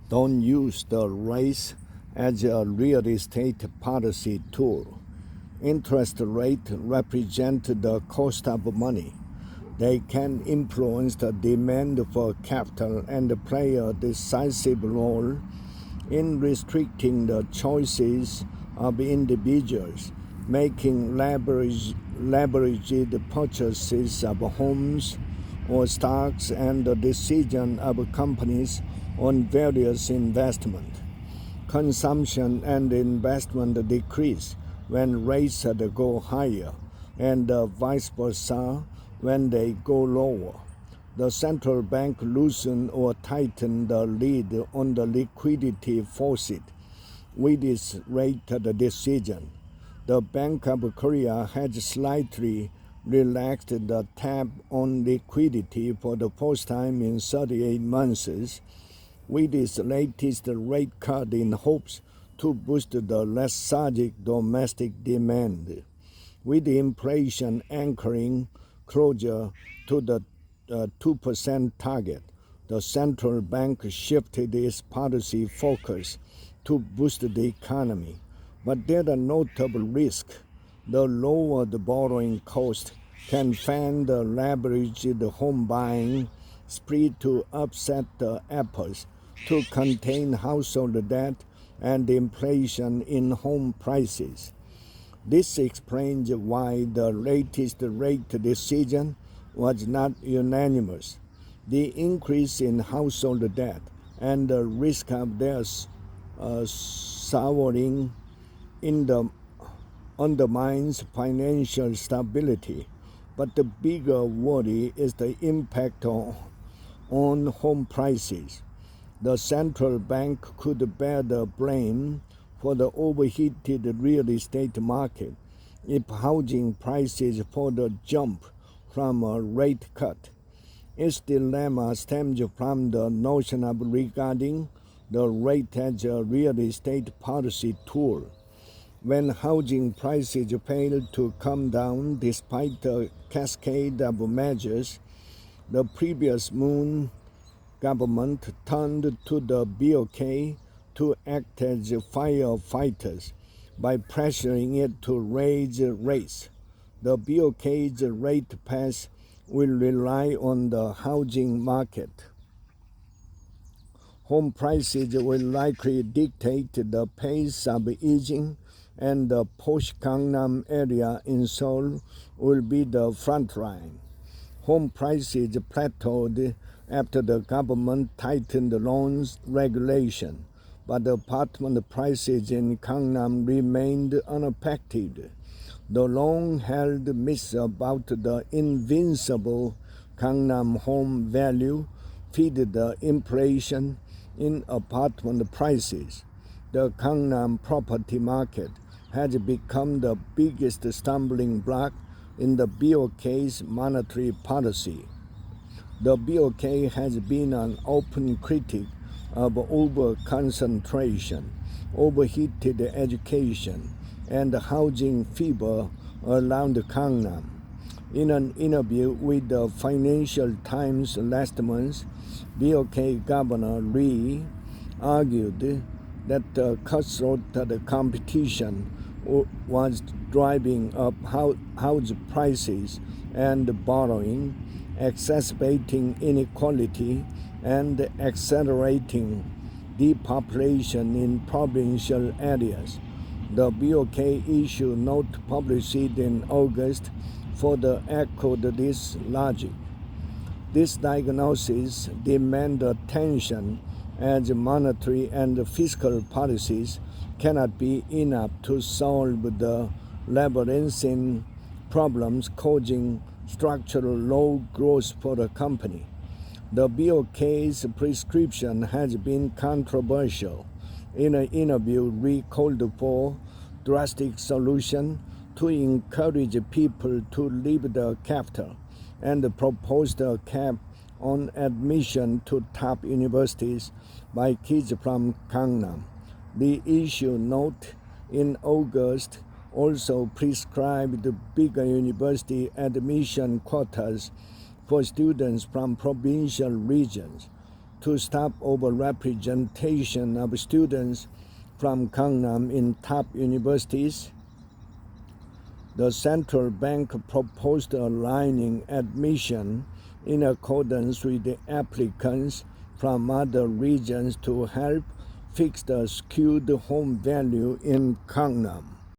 Don't use the rates as a real estate policy tool. Interest rates represent the cost of money. They can influence the demand for capital and play a decisive role in restricting the choices of individuals, making leveraged purchases of homes or stocks and the decision of companies on various investments. Consumption and investment decrease when rates go higher, and vice versa when they go lower. The central bank loosen or tighten the lid on the liquidity faucet with its rate decision. The Bank of Korea has slightly relaxed the tap on liquidity for the first time in 38 months with its latest rate cut in hopes to boost the lethargic domestic demand. With inflation anchoring closer to the 2% target, the central bank shifted its policy focus to boost the economy. But there are notable risks. The lower the borrowing cost can fan the leveraged home buying spree to upset the efforts to contain household debt and inflation in home prices. This explains why the latest rate decision was not unanimous. The increase in household debt and the risk of their souring undermines financial stability. But the bigger worry is the impact on home prices. The central bank could bear the blame for the overheated real estate market if housing prices further jump from a rate cut. Its dilemma stems from the notion of regarding the rate as a real estate policy tool. When housing prices fail to come down despite a cascade of measures, the previous Moon government turned to the BOK to act as firefighters by pressuring it to raise rates. The BOK's rate path will rely on the housing market. Home prices will likely dictate the pace of easing, and the posh Gangnam area in Seoul will be the front line. Home prices plateaued after the government tightened the loans regulation, but apartment prices in Gangnam remained unaffected. The long-held myth about the invincible Gangnam home value feed the inflation in apartment prices. The Gangnam property market has become the biggest stumbling block in the BOK's monetary policy. The BOK has been an open critic of over-concentration, overheated education, and housing fever around Gangnam. In an interview with the Financial Times last month, BOK Governor Lee argued that the cutthroat competition was driving up house prices and borrowing, exacerbating inequality, and accelerating depopulation in provincial areas. The BOK issued note published in August further echoed this logic. This diagnosis demands attention as monetary and fiscal policies cannot be enough to solve the labyrinthine problems causing structural low growth for the company. The BOK's prescription has been controversial. In an interview, Lee called for drastic solutions to encourage people to leave the capital and proposed a cap on admission to top universities by kids from Gangnam. The issue note in August also prescribed bigger university admission quotas for students from provincial regions. to stop overrepresentation of students from Gangnam in top universities. The central bank proposed aligning admission in accordance with the applicants from other regions to help fix the skewed home value in Gangnam.